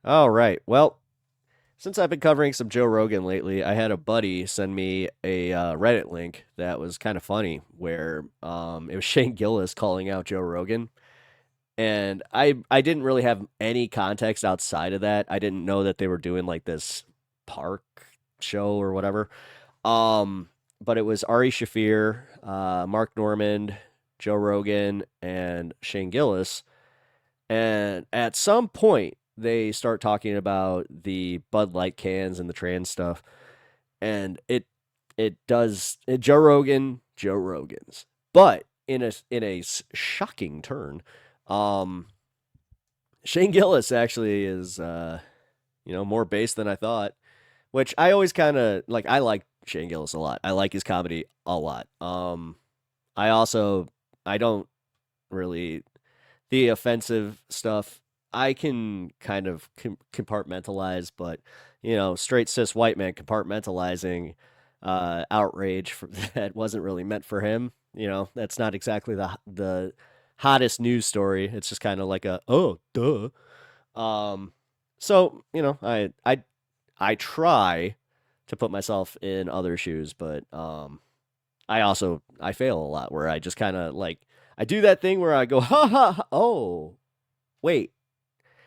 All right. Well, since I've been covering some Joe Rogan lately, I had a buddy send me a Reddit link that was kind of funny, where it was Shane Gillis calling out Joe Rogan, and I didn't really have any context outside of that. I didn't know that they were doing like this park show or whatever. Um, but it was Ari Shafir, Mark Normand, Joe Rogan, and Shane Gillis. And at some point, they start talking about the Bud Light cans and the trans stuff, and Joe Rogan's, but in a shocking turn, um, Shane Gillis actually is more based than I thought, which I always kind of like. I like Shane Gillis a lot. I like his comedy a lot. I also I don't really the offensive stuff. I can kind of compartmentalize, but straight cis white man compartmentalizing outrage that wasn't really meant for him. That's not exactly the hottest news story. It's just kind of like a oh duh. Um, so I try to put myself in other shoes, but I fail a lot where I just kind of like I do that thing where I go ha ha, ha oh wait,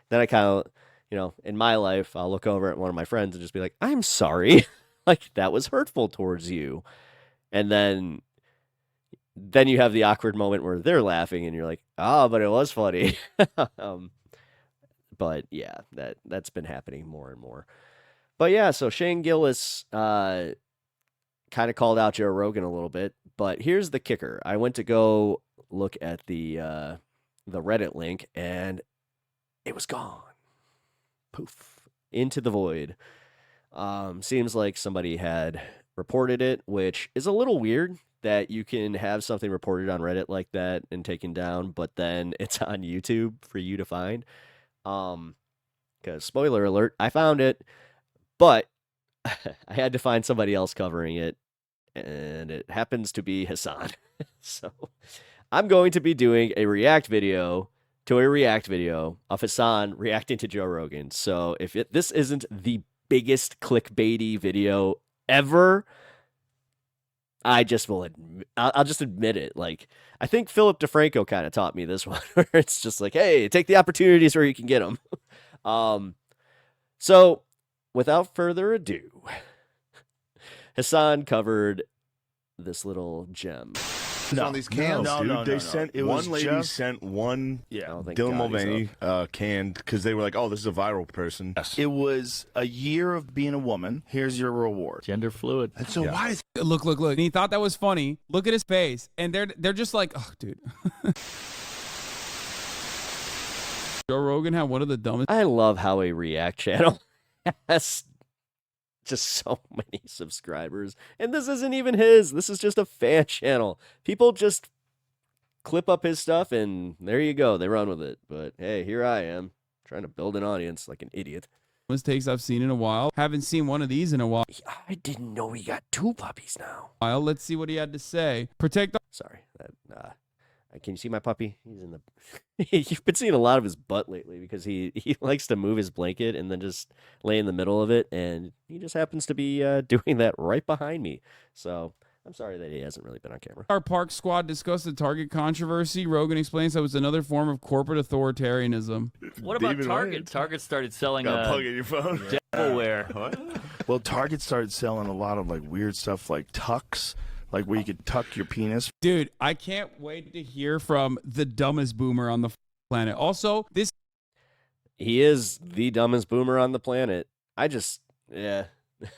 then I kind of in my life I'll look over at one of my friends and just be like, I'm sorry, like that was hurtful towards you, and then you have the awkward moment where they're laughing and you're like, oh, but it was funny. um, but yeah, that's been happening more and more. But yeah, so Shane Gillis kind of called out Joe Rogan a little bit, but here's the kicker. I went to go look at the Reddit link and it was gone. Poof. Into the void. Seems like somebody had reported it, which is a little weird that you can have something reported on Reddit like that and taken down, but then it's on YouTube for you to find. Because spoiler alert, I found it, but I had to find somebody else covering it, and it happens to be Hassan. So I'm going to be doing a react video to a react video of Hassan reacting to Joe Rogan. So if this isn't the biggest clickbaity video ever, I'll just admit it. Like, I think Philip DeFranco kind of taught me this one, where it's just like, hey, take the opportunities where you can get them. So without further ado, Hassan covered this little gem. No, on these cans, no, dude. no, They no. sent It was one lady just- sent one Yeah. Thank Dylan God he's Mulvaney can because they were like, "Oh, this is a viral person." It was a year of being a woman. Here's your reward. Gender fluid. And so why is Look. And he thought that was funny. Look at his face. And they're just like, oh, dude. Joe Rogan had one of the dumbest. I love how a react channel has just so many subscribers. And this isn't even his. This is just a fan channel. People just clip up his stuff and there you go. They run with it. But hey, here I am trying to build an audience like an idiot. Takes I've seen in a while. Haven't seen one of these in a while. I didn't know we got 2 puppies now. Let's see what he had to say. Protect the Sorry. Can you see my puppy? He's in the. You've been seeing a lot of his butt lately because he likes to move his blanket and then just lay in the middle of it, and he just happens to be doing that right behind me. So I'm sorry that he hasn't really been on camera. Our Park Squad discussed the Target controversy. Rogan explains that was another form of corporate authoritarianism. What about David Target? Wayne? Target started selling got a plug in your phone? Devilware. Well, Target started selling a lot of like weird stuff like tucks, like where you could tuck your penis. Dude, I can't wait to hear from the dumbest boomer on the planet. Also, this He is the dumbest boomer on the planet. Yeah.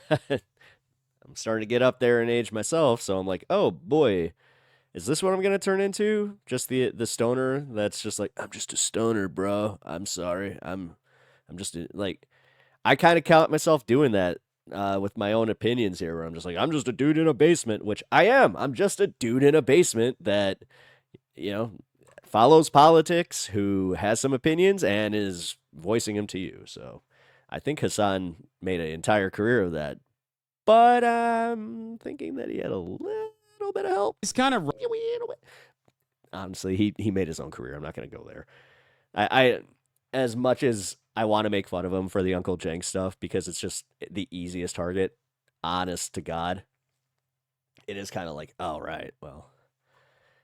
I'm starting to get up there in age myself, so I'm like, oh boy, is this what I'm gonna turn into? Just the stoner that's just like, I'm just a stoner, bro. I'm sorry. I'm just like, I kind of count myself doing that with my own opinions here, where I'm just like, I'm just a dude in a basement, which I am. I'm just a dude in a basement that, follows politics, who has some opinions and is voicing them to you. So I think Hassan made an entire career of that. But I'm thinking that he had a little bit of help. is kind of Honestly, he made his own career. I'm not going to go there. I as much as I want to make fun of him for the Uncle Jenk stuff because it's just the easiest target. Honest to God, it is kind of like, oh right, well,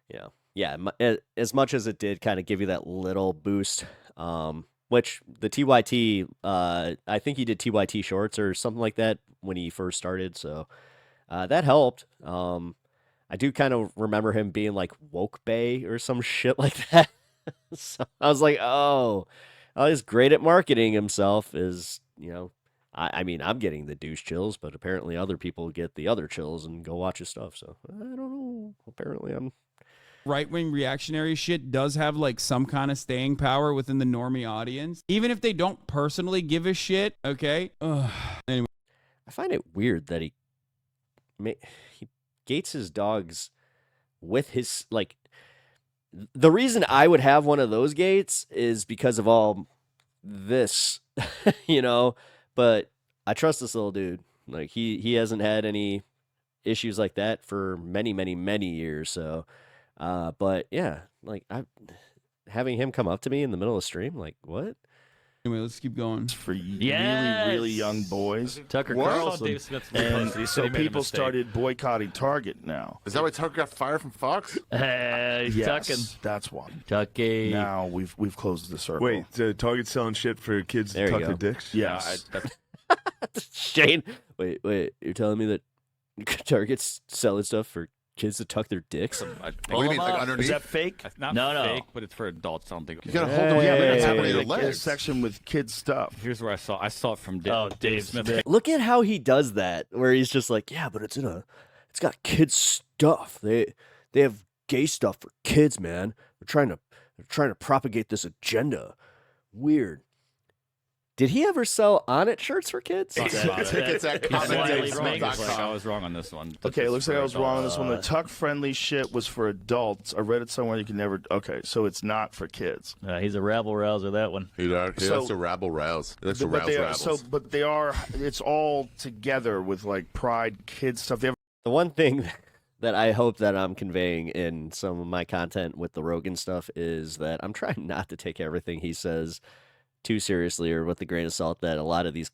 yeah. As much as it did kind of give you that little boost, which the TYT, I think he did TYT shorts or something like that when he first started, so that helped. I do kind of remember him being like woke bay or some shit like that. So I was like, oh, he's great at marketing himself. I mean, I'm getting the douche chills, but apparently other people get the other chills and go watch his stuff. So I don't know. Apparently I'm. Right-wing reactionary shit does have like some kind of staying power within the normie audience, even if they don't personally give a shit. Okay. Anyway, I find it weird that he gates his dogs with his like. The reason I would have one of those gates is because of all this, but I trust this little dude. Like he hasn't had any issues like that for many, many, many years. So, but yeah, like having him come up to me in the middle of the stream, like what? anyway, let's keep going. For Yes! really, really young boys. Tucker What? Carlson. Dave Smith's And he said so he made a people mistake. started boycotting Target now. Is that why Tucker got fired from Fox? He's Yes, tucking. that's why. Tucky. Now we've closed the circle. Wait, Target selling shit for kids There to you tuck go. their dicks? Yes. Shane, wait, you're telling me that Target's selling stuff for kids to tuck their dicks? What do Pull you him mean, like up. underneath? Is that fake? It's not No, no. fake, but it's for adults. I don't think. You gotta hold them. Yeah, but Hey. it's happening happening to in your a legs. section with kids stuff. Here's where I saw it from Dave Smith. Look at how he does that, where he's just like, yeah, but it's got kids stuff. They have gay stuff for kids, man. They're trying to propagate this agenda. Weird. Did he ever sell On It shirts for kids? Tickets at He's slightly wrong. commentary.com. It's like, I was wrong on this one. Okay, it looks like I was wrong on this one. The tuck-friendly shit was for adults. I read it somewhere. You can never. Okay, so it's not for kids. He's a rabble rouser, that one. He likes So- to rabble rouse. He likes to But rouse they are, rabbles. but they are. It's all together with like Pride kids stuff. They have The one thing that I hope that I'm conveying in some of my content with the Rogan stuff is that I'm trying not to take everything he says too seriously or with a grain of salt that a lot of these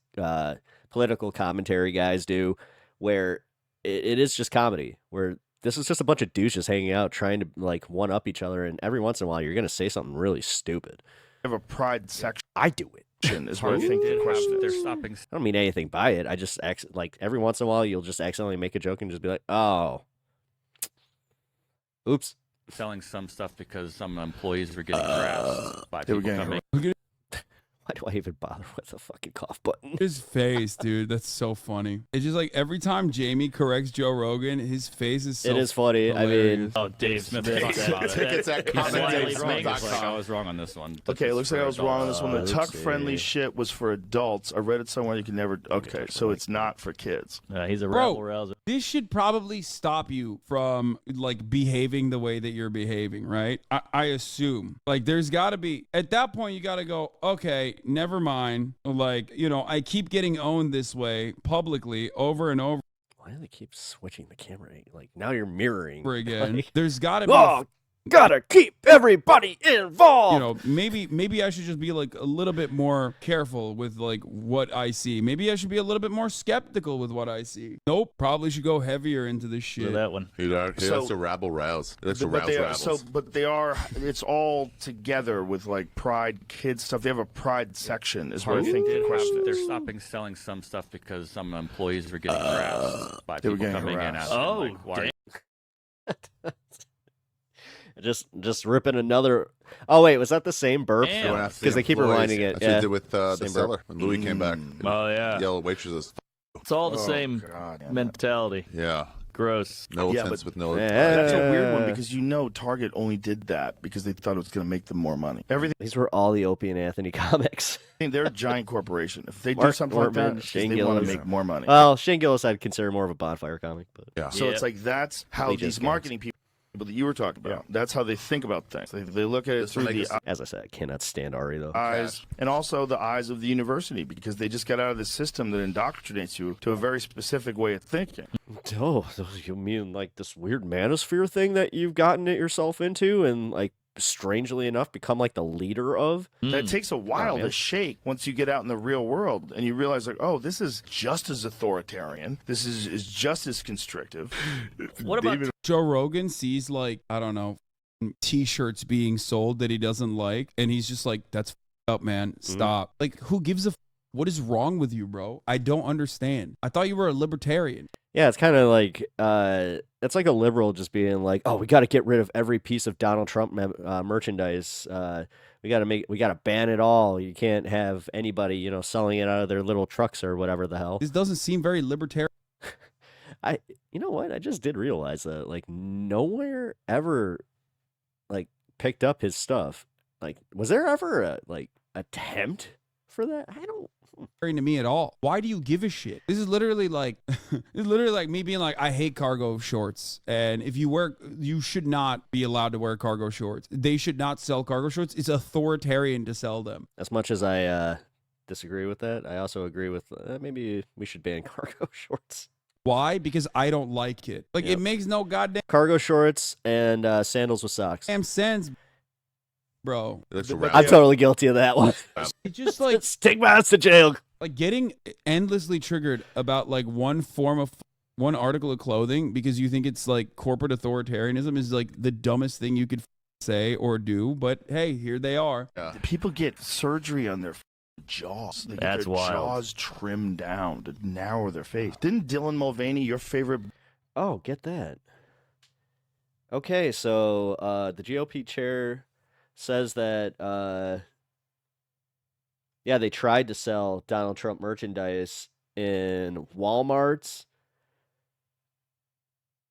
political commentary guys do, where it is just comedy, where this is just a bunch of douches hanging out trying to like one up each other, and every once in a while you're gonna say something really stupid. a Pride section. I do it. Is what I think the question They're is. stopping. I don't mean anything by it. I just like every once in a while you'll just accidentally make a joke and just be like, oh, oops. Selling some stuff because some employees were getting harassed by they were people getting coming. Why do I even bother with a fucking cough button? His face, dude, that's so funny. It's just like every time Jamie corrects Joe Rogan, his face is so It is funny. I mean, hilarious. Oh, Dave Smith. Tickets at He's slightly wrong. commentary.com. It's like, I was wrong on this one. Okay, it looks like I was wrong on this one. The let's tuck-friendly see. shit was for adults. I read it somewhere. You can never. Okay, so it's not for kids. He's a Bro. rabble rouser. This should probably stop you from like behaving the way that you're behaving, right? I assume. Like there's gotta be at that point you gotta go, okay, never mind. Like, I keep getting owned this way publicly over and over why do they keep switching the camera? Like now you're mirroring. again. Like, There's gotta be oh, gotta keep everybody involved. maybe I should just be like a little bit more careful with like what I see. Maybe I should be a little bit more skeptical with what I see. Nope, probably should go heavier into this For shit. that one. He likes So- to rabble rouse. He likes to But rouse they are, rabbles. but they are. It's all together with like Pride kids stuff. They have a Pride section. Is what I think the question is. They're stopping selling some stuff because some employees were getting harassed by They were people getting coming in. harassed. asking, Oh, like, why Just ripping another. Oh wait, was that the same burp? Damn. Going after the Because they keep employees. rewinding it. That's what Yeah. they did with the Same seller when Louis came back. Oh, yeah. Yellow waitresses. It's all the Oh, same God. mentality. Yeah. Gross. No Yeah, offense but- with no. Yeah. That's a weird one because Target only did that because they thought it was going to make them more money. Everything. These were all the Opie and Anthony comics. They're a giant corporation. If they do Mark something like that, Wortman, it's 'cause Shane they want to Gillis. make more money. Well, Shane Gillis I'd consider more of a bonfire comic, but Yeah. So it's Yeah. like that's how They these just marketing people that you were talking about. That's how they think about things. They look at it This will through make the us- as I said, I cannot stand Ari though. eyes and also the eyes of the university because they just got out of the system that indoctrinates you to a very specific way of thinking. Oh, you mean like this weird manosphere thing that you've gotten it yourself into, and like strangely enough, become like the leader of. That takes a while man. to shake once you get out in the real world and you realize, like, oh, this is just as authoritarian. This is just as constrictive. What about Joe Rogan sees like, I don't know, t-shirts being sold that he doesn't like, and he's just like, that's up, man. Stop. Like, who gives a what is wrong with you, bro? I don't understand. I thought you were a libertarian. Yeah, it's kind of like it's like a liberal just being like, "Oh, we got to get rid of every piece of Donald Trump merchandise. We got to ban it all. You can't have anybody, selling it out of their little trucks or whatever the hell." This doesn't seem very libertarian. You know what? I just did realize that like nowhere ever like picked up his stuff. Like, was there ever a like attempt for that? I don't. To me at all. Why do you give a shit? This is literally like me being like, I hate cargo shorts, and if you should not be allowed to wear cargo shorts. They should not sell cargo shorts. It's authoritarian to sell them. As much as I disagree with that, I also agree with maybe we should ban cargo shorts. Why? Because I don't like it. Like, Yep. it makes no goddamn Cargo shorts and sandals with socks. sense, bro. That's a But wrap. I'm totally guilty of that one. It's just like Take my ass to jail. like getting endlessly triggered about like one article of clothing because you think it's like corporate authoritarianism is like the dumbest thing you could say or do. But hey, here they are. People get surgery on their jaws. They get That's their wild. jaws trimmed down to narrow their face. Didn't Dylan Mulvaney, your favorite? Oh, get that. Okay, so the GOP chair says that they tried to sell Donald Trump merchandise in Walmarts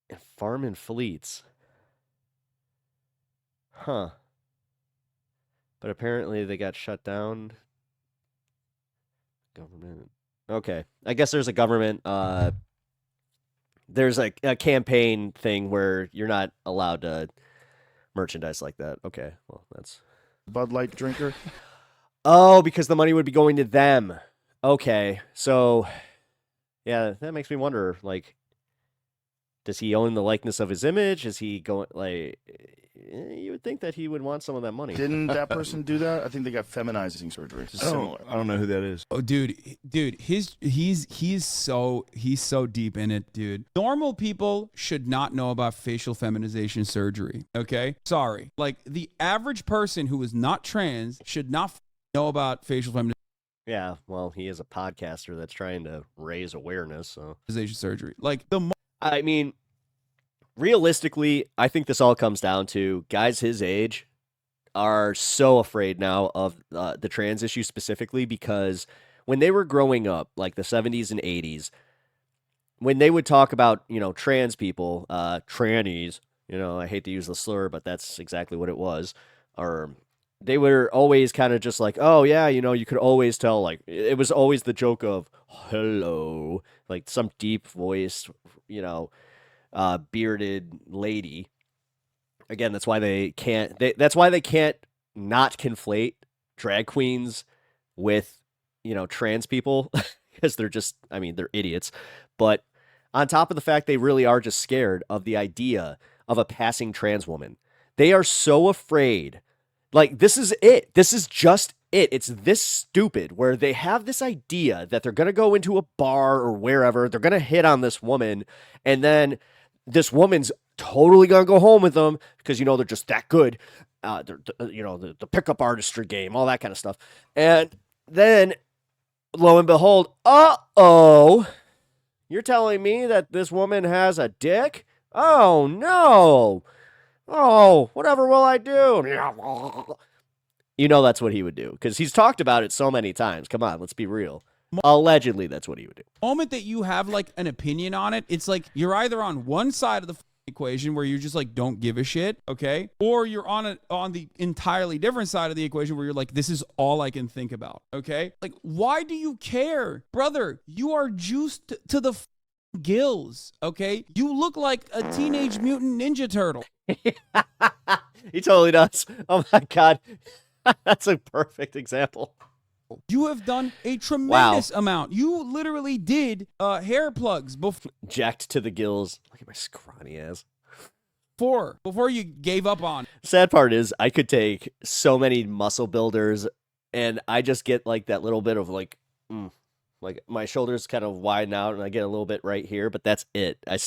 and Farm and Fleets. Huh. But apparently they got shut down. Government. Okay. I guess there's a government there's a campaign thing where you're not allowed to merchandise like that. Okay. Well, that's Bud Light drinker? Oh, because the money would be going to them. Okay. So, yeah, that makes me wonder, like, does he own the likeness of his image? Is he going, like, you would think that he would want some of that money. Didn't that person do that? I think they got feminizing surgery. It's similar. I don't know who that is. Oh, dude, he's so deep in it, dude. Normal people should not know about facial feminization surgery. Okay, sorry. Like the average person who is not trans should not know about facial feminization Yeah, well, he is a podcaster that's trying to raise awareness, so. surgery. Like I mean, realistically, I think this all comes down to guys his age are so afraid now of the trans issue specifically because when they were growing up, like the 70s and 80s, when they would talk about, trans people, trannies, I hate to use the slur, but that's exactly what it was, or they were always kind of just like, oh, yeah, you could always tell, like, it was always the joke of, hello, like some deep voiced, bearded lady. Again, that's why they can't not conflate drag queens with, trans people because they're idiots. But on top of the fact they really are just scared of the idea of a passing trans woman. They are so afraid. Like, this is it. This is just it. It's this stupid where they have this idea that they're going to go into a bar or wherever. They're going to hit on this woman. And then this woman's totally going to go home with them because, they're just that good. The pickup artistry game, all that kind of stuff. And then, lo and behold, you're telling me that this woman has a dick? Oh, no. Oh, whatever will I do? That's what he would do because he's talked about it so many times. Come on, let's be real. Allegedly, that's what he would do. moment that you have like an opinion on it, it's like you're either on one side of the equation where you just like don't give a shit, okay, or you're on the entirely different side of the equation where you're like, this is all I can think about, okay? Like, why do you care, brother? You are juiced to the gills, okay? You look like a Teenage Mutant Ninja Turtle. He totally does. Oh my god. That's a perfect example. You have done a tremendous amount. You literally did hair plugs before Jacked to the gills. Look at my scrawny ass. before you gave up on? Sad part is I could take so many muscle builders and I just get like that little bit of like my shoulders kind of widen out and I get a little bit right here, but that's it. I'm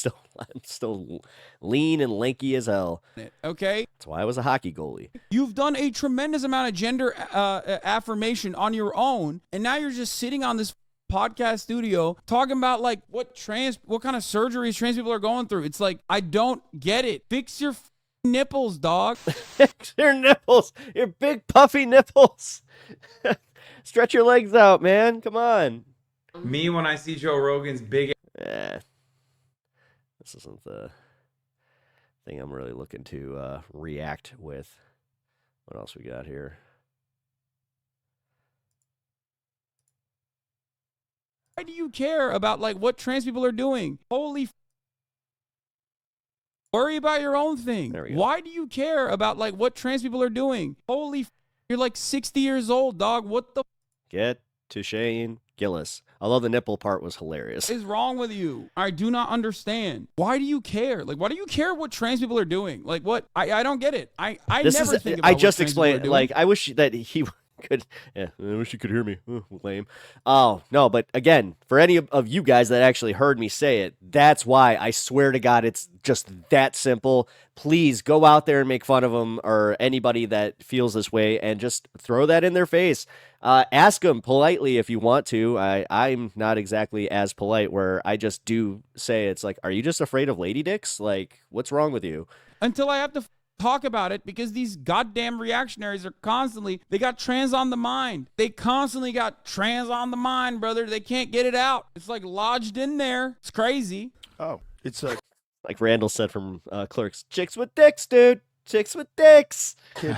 still lean and lanky as hell. Okay? That's why I was a hockey goalie. You've done a tremendous amount of gender affirmation on your own, and now you're just sitting on this podcast studio talking about like what kind of surgeries trans people are going through. It's like, I don't get it. Fix your nipples, dog. Fix your nipples, your big puffy nipples. Stretch your legs out, man. Come on. Me, when I see Joe Rogan's big This isn't the thing I'm really looking to react with. What else we got here? Why do you care about like what trans people are doing? Worry about your own thing. There we go. Why do you care about like what trans people are doing? You're like 60 years old, dog. What the Get to Shane Gillis. Although the nipple part was hilarious. is wrong with you? I do not understand. Why do you care? Like, why do you care what trans people are doing? Like, what? I don't get it. I never think about I what just trans people are explained. doing. Like, I wish that he could. Yeah, I wish you could hear me. Lame. Oh no, but again, for any of you guys that actually heard me say it, that's why I swear to God, it's just that simple. Please go out there and make fun of them or anybody that feels this way, and just throw that in their face. Ask them politely if you want to. I'm not exactly as polite, where I just do say it's like, are you just afraid of lady dicks? Like, what's wrong with you? Until I have to talk about it, because these goddamn reactionaries they got trans on the mind. They constantly got trans on the mind, brother. They can't get it out. It's like lodged in there. It's crazy. Oh, it's Like Randall said from Clerks, chicks with dicks, dude. Chicks with dicks. Kid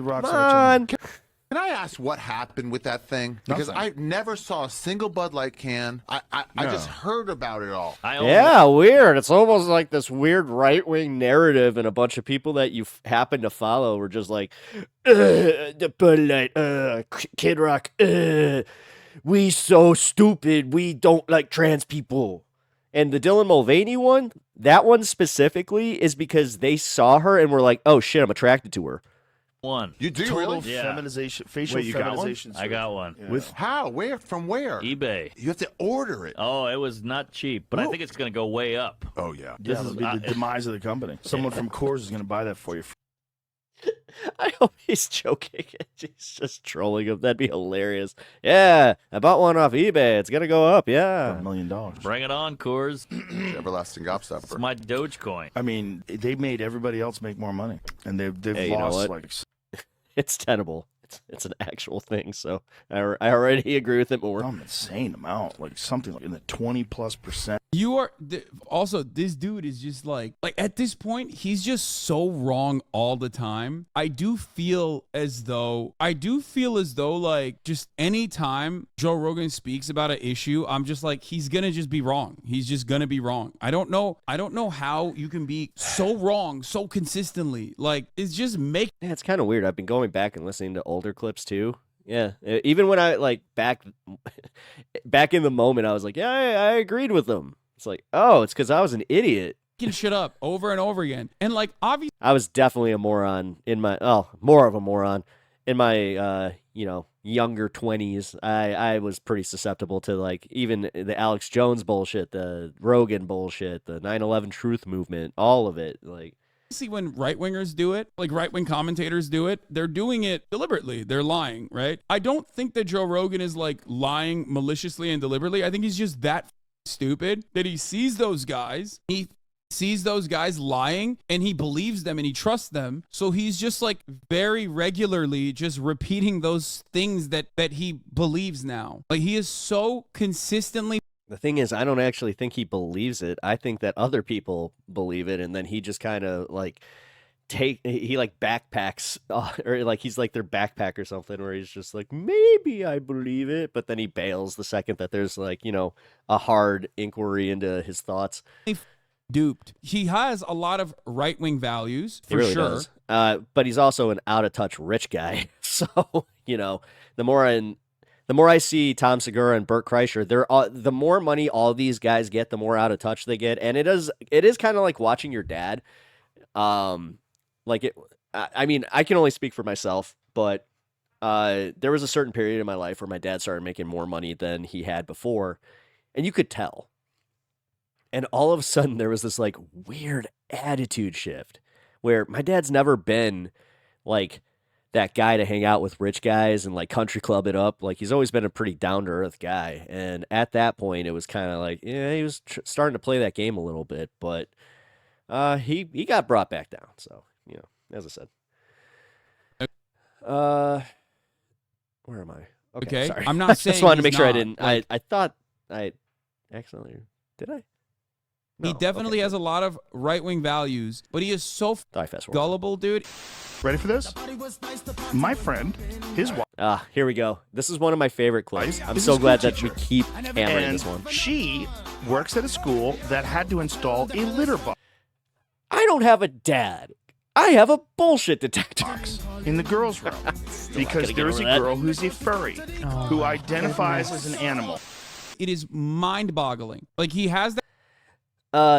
Rock's Come on. Can I ask what happened with that thing? Because Nothing. I never saw a single Bud Light can. I just heard about it all. Yeah, weird. It's almost like this weird right-wing narrative, and a bunch of people that you happen to follow were just like, the Bud Light, Kid Rock, we so stupid. We don't like trans people. And the Dylan Mulvaney one, that one specifically is because they saw her and were like, oh shit, I'm attracted to her. One. You do total really? Yeah. feminization, facial Wait, you got one? feminization. I got one. Yeah. With how? Where? From where? eBay. You have to order it. Oh, it was not cheap, but I Ooh. think it's going to go way up. Oh yeah. Yeah, This it'll is be the demise of the company. Someone from Coors is going to buy that for you. I hope he's joking. He's just trolling him. That'd be hilarious. Yeah, I bought one off eBay. It's gonna go up. Yeah. $1 million. Bring it on, Coors. Everlasting It's gobstopper. my Dogecoin. I mean, they made everybody else make more money, and they've Hey, you know lost what? like. It's tenable. It's an actual thing. So I already agree with it more. Some insane amount, like something like in the 20+%. You are also, this dude is just like at this point, he's just so wrong all the time. I do feel as though like just any time Joe Rogan speaks about an issue, I'm just like, he's gonna just be wrong. He's just gonna be wrong. I don't know how you can be so wrong so consistently. Like, it's just Yeah, it's kind of weird. I've been going back and listening to older clips too. Yeah, even when I like back in the moment, I was like, yeah, I agreed with them. It's like, oh, it's because I was an idiot. making shit up over and over again. And like, obviously, I was definitely a moron more of a moron in my younger 20s. I was pretty susceptible to like even the Alex Jones bullshit, the Rogan bullshit, the 9/11 truth movement, all of it. Like, when right-wingers do it, like right-wing commentators do it, they're doing it deliberately. They're lying, right? I don't think that Joe Rogan is like lying maliciously and deliberately. I think he's just that stupid that he sees those guys. He sees those guys lying and he believes them and he trusts them. So he's just like very regularly just repeating those things that he believes now. Like, he is so consistently. the thing is, I don't actually think he believes it. I think that other people believe it, and then he just kind of like he like backpacks or like he's like their backpack or something, where he's just like, maybe I believe it, but then he bails the second that there's like, a hard inquiry into his thoughts. Duped. He has a lot of right-wing values, He for really sure. does. But he's also an out-of-touch rich guy. So, the more I see Tom Segura and Bert Kreischer, the more money all these guys get, the more out of touch they get. And it is kind of like watching your dad. Like it. I mean, I can only speak for myself, but there was a certain period in my life where my dad started making more money than he had before, and you could tell. And all of a sudden, there was this like weird attitude shift where my dad's never been like that guy to hang out with rich guys and like country club it up. Like he's always been a pretty down to earth guy. And at that point, it was kind of like, yeah, he was starting to play that game a little bit, but he got brought back down. So, you know, as I said, where am I? Okay, Sorry. I'm not I saying just wanted to he's make sure I not, didn't. like- I thought I accidentally did. I. He No, definitely okay. has a lot of right-wing values, but he is so I fast forward. gullible, dude. Ready for this? My friend, his wife, Ah, here we go. This is one of my favorite clips. I'm This so is glad school that we teacher. keep hammering and this one. she works at a school that had to install a litter I don't have a dad. I have a bullshit detector. box in the girls' room because get there's a over that. girl who's a furry who identifies as an animal. It is mind-boggling. Like he has that.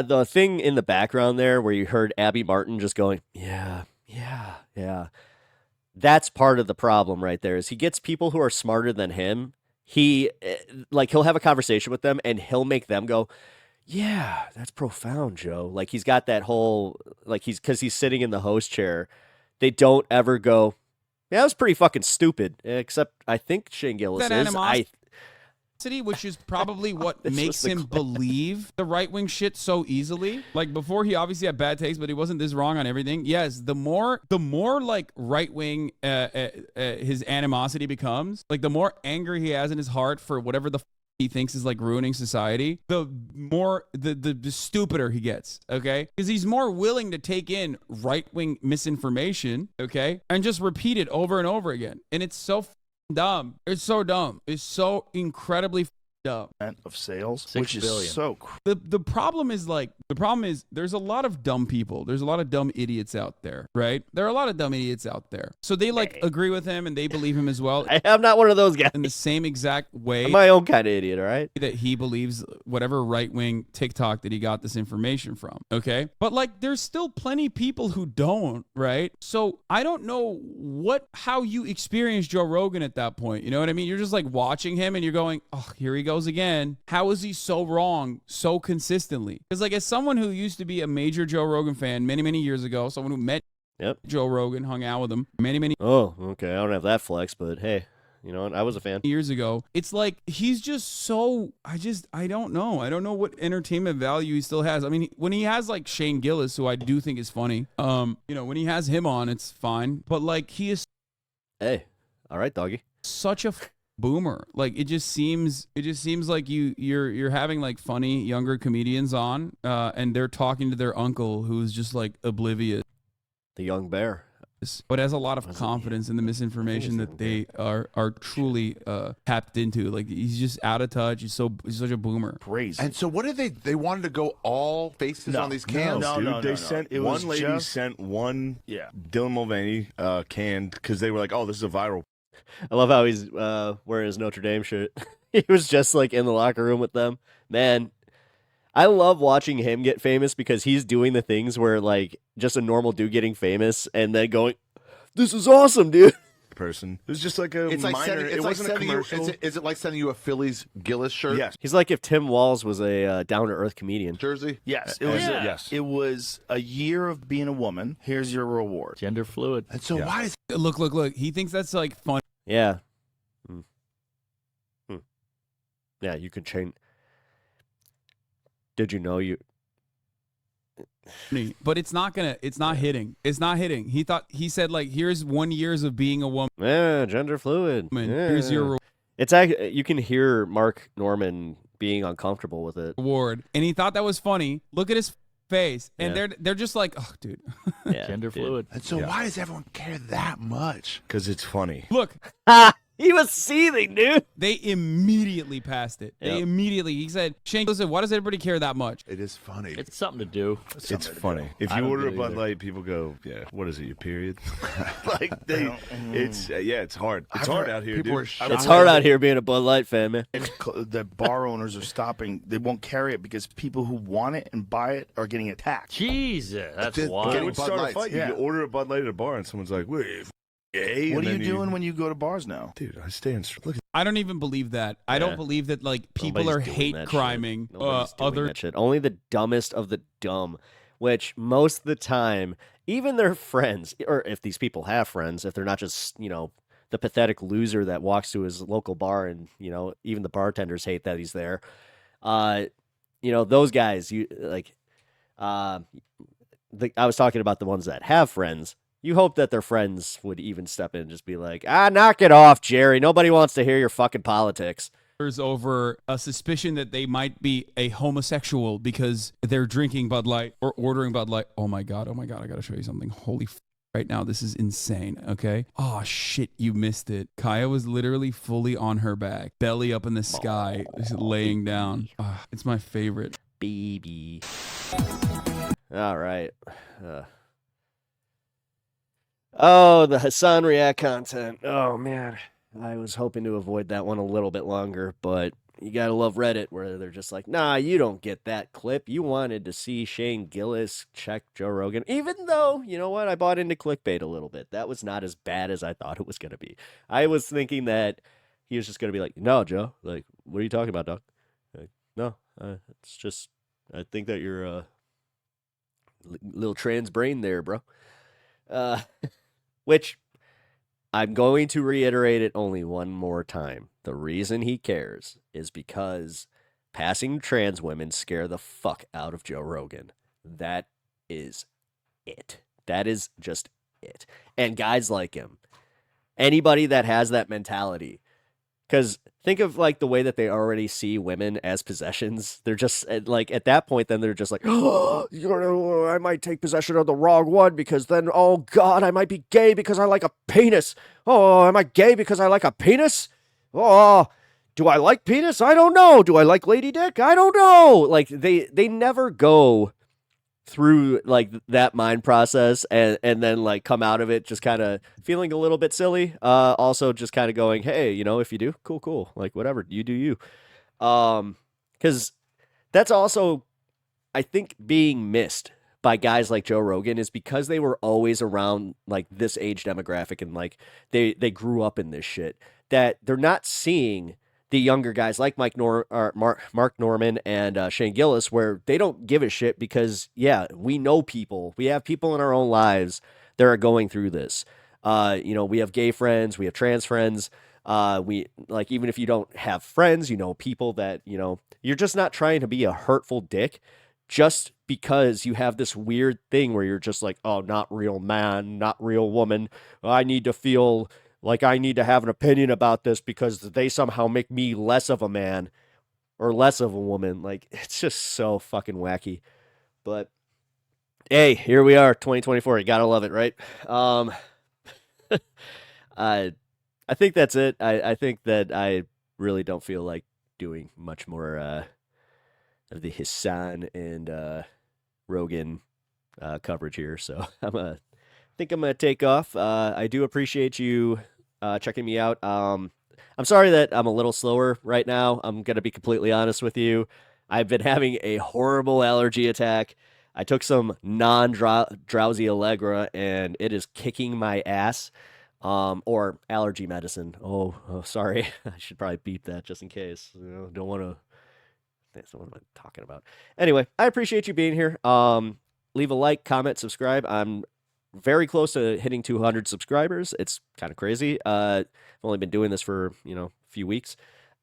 The thing in the background there where you heard Abby Martin just going, yeah. That's part of the problem right there is he gets people who are smarter than him. He'll have a conversation with them and he'll make them go, yeah, that's profound, Joe. Like he's got that whole, like because he's sitting in the host chair. They don't ever go, yeah, that was pretty fucking stupid. Except I think Shane Gillis That is. animosity, which is probably what This was makes the him clip. believe the right wing shit so easily. Like before, he obviously had bad takes, but he wasn't this wrong on everything. Yes, the more like right wing his animosity becomes, like the more anger he has in his heart for whatever the he thinks is like ruining society, the more the stupider he gets. Okay, because he's more willing to take in right wing misinformation. Okay, and just repeat it over and over again, and it's so dumb. It's so dumb. It's so incredibly dumb. Of sales, 6 which is billion. so The problem is there's a lot of dumb people. There's a lot of dumb idiots out there, right? There are a lot of dumb idiots out there. So they like agree with him and they believe him as well I'm not one of those guys. in the same exact way I'm my own kind of idiot, all right? that he believes whatever right-wing TikTok that he got this information from, okay? But like there's still plenty people who don't, right? So I don't know how you experience Joe Rogan at that point. You know what I mean? You're just like watching him and you're going, oh, here he goes again. How is he so wrong so consistently? Because like as someone who used to be a major Joe Rogan fan many years ago, someone who met Yep. Joe Rogan, hung out with him many Oh, okay. I don't have that flex, but hey, you know what? I was a fan. years ago, it's like he's just so I don't know what entertainment value he still has. I mean, when he has like Shane Gillis, who I do think is funny, when he has him on, it's fine, but like he is Hey, all right, doggy. such a boomer. Like it just seems like you're having like funny younger comedians on and they're talking to their uncle who's just like oblivious The young bear. but has a lot of confidence in the misinformation that they are truly tapped into. Like he's just out of touch. He's such a boomer. crazy. And so what did they wanted to go all faces on these cans? No, Dude, no, they no. sent It was one lady just- sent one Yeah. Dylan Mulvaney can because they were like, oh, this is a viral. I love how he's wearing his Notre Dame shirt. He was just like in the locker room with them. Man, I love watching him get famous because he's doing the things where like just a normal dude getting famous and then going, "This is awesome, dude." Person. It was just like a It's like minor. sending, it it's like wasn't a sending you. commercial. Is it like sending you a Phillies Gillis shirt? Yes. He's like if Tim Walz was a down to earth comedian. Jersey. Yes, it was. Yeah. Yes. It was a year of being a woman. Here's your reward. Gender fluid. And so Yeah. why is Look. He thinks that's like funny. Yeah. Yeah, you can change. Did you know you? But it's not hitting. It's not hitting. He said like, here's 1 years of being a woman. Yeah, gender fluid. Here's your It's actually you can hear Mark Norman being uncomfortable with it. reward. And he thought that was funny. Look at his face. And Yeah. they're just like, oh, dude. Yeah, Gender dude. fluid. and so why does everyone care that much? Because it's funny. Look, He was seething, dude. They immediately passed it. They Yep. immediately. He said, Shane, listen, why does everybody care that much? It is funny. It's something to do. It's funny. If I you don't order a do it Bud either. Light, people go, "Yeah, what is it? Your period?" Like it's it's hard. It's hard out here, People dude. are shocked. It's hard out here being a Bud Light fan, man. That bar owners are stopping. They won't carry it because people who want it and buy it are getting attacked. Jesus, that's Did- wild. It Getting would Bud start a Lights. fight. Yeah. You order a Bud Light at a bar, and someone's like, "Wait, gay?" What And are you then doing when you go to bars now? Dude, I stand. Look, I don't even believe that. I don't believe that like people Nobody's are doing hate that criming shit. Nobody's doing other. that shit. Only the dumbest of the dumb, which most of the time, even their friends, or if these people have friends, if they're not just, the pathetic loser that walks to his local bar and, even the bartenders hate that he's there. Those guys, I was talking about the ones that have friends. You hope that their friends would even step in and just be like, knock it off, Jerry. Nobody wants to hear your fucking politics. Over a suspicion that they might be a homosexual because they're drinking Bud Light or ordering Bud Light. Oh my god, I gotta show you something. Holy right now, this is insane, okay? Oh shit, you missed it. Kaya was literally fully on her back, belly up in the sky, just laying down. It's my favorite. Baby. All right. The Hassan React content. Oh, man. I was hoping to avoid that one a little bit longer, but you gotta love Reddit where they're just like, nah, you don't get that clip. You wanted to see Shane Gillis check Joe Rogan, even though, you know what, I bought into clickbait a little bit. That was not as bad as I thought it was going to be. I was thinking that he was just going to be like, no, Joe, like, what are you talking about, dog? Like, no, it's just, I think that you're a little trans brain there, bro. Which I'm going to reiterate it only one more time. The reason he cares is because passing trans women scare the fuck out of Joe Rogan. That is it. That is just it. And guys like him. Anybody that has that mentality. Because think of like the way that they already see women as possessions. They're just like at that point, then they're just like, oh, I might take possession of the wrong one because then, oh God, I might be gay because I like a penis. Oh, am I gay because I like a penis? Oh, do I like penis? I don't know. Do I like lady dick? I don't know. Like they never go through like that mind process and then like come out of it just kind of feeling a little bit silly, also just kind of going, hey, if you do, cool, like whatever, you do you, because that's also I think being missed by guys like Joe Rogan is because they were always around like this age demographic and like they grew up in this shit, that they're not seeing the younger guys like Mark Norman and Shane Gillis, where they don't give a shit because, yeah, we know people. We have people in our own lives that are going through this. We have gay friends. We have trans friends. We like, even if you don't have friends, people that, you're just not trying to be a hurtful dick just because you have this weird thing where you're just like, oh, not real man, not real woman. I need to feel like I need to have an opinion about this because they somehow make me less of a man or less of a woman. Like, it's just so fucking wacky. But, hey, here we are, 2024. You gotta love it, right? I think that's it. I think that I really don't feel like doing much more of the Hassan and Rogan coverage here. So I think I'm going to take off. I do appreciate you checking me out. I'm sorry that I'm a little slower right now. I'm going to be completely honest with you. I've been having a horrible allergy attack. I took some non-drowsy Allegra, and it is kicking my ass. Or allergy medicine. Oh, sorry. I should probably beep that just in case. Don't want to. That's what am I talking about? Anyway, I appreciate you being here. Leave a like, comment, subscribe. I'm very close to hitting 200 subscribers. It's kind of crazy. I've only been doing this for, a few weeks,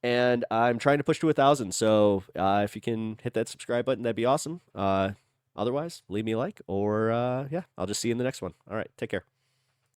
and I'm trying to push to 1,000. So if you can hit that subscribe button, that'd be awesome. Otherwise, leave me a like, or yeah, I'll just see you in the next one. All right, take care.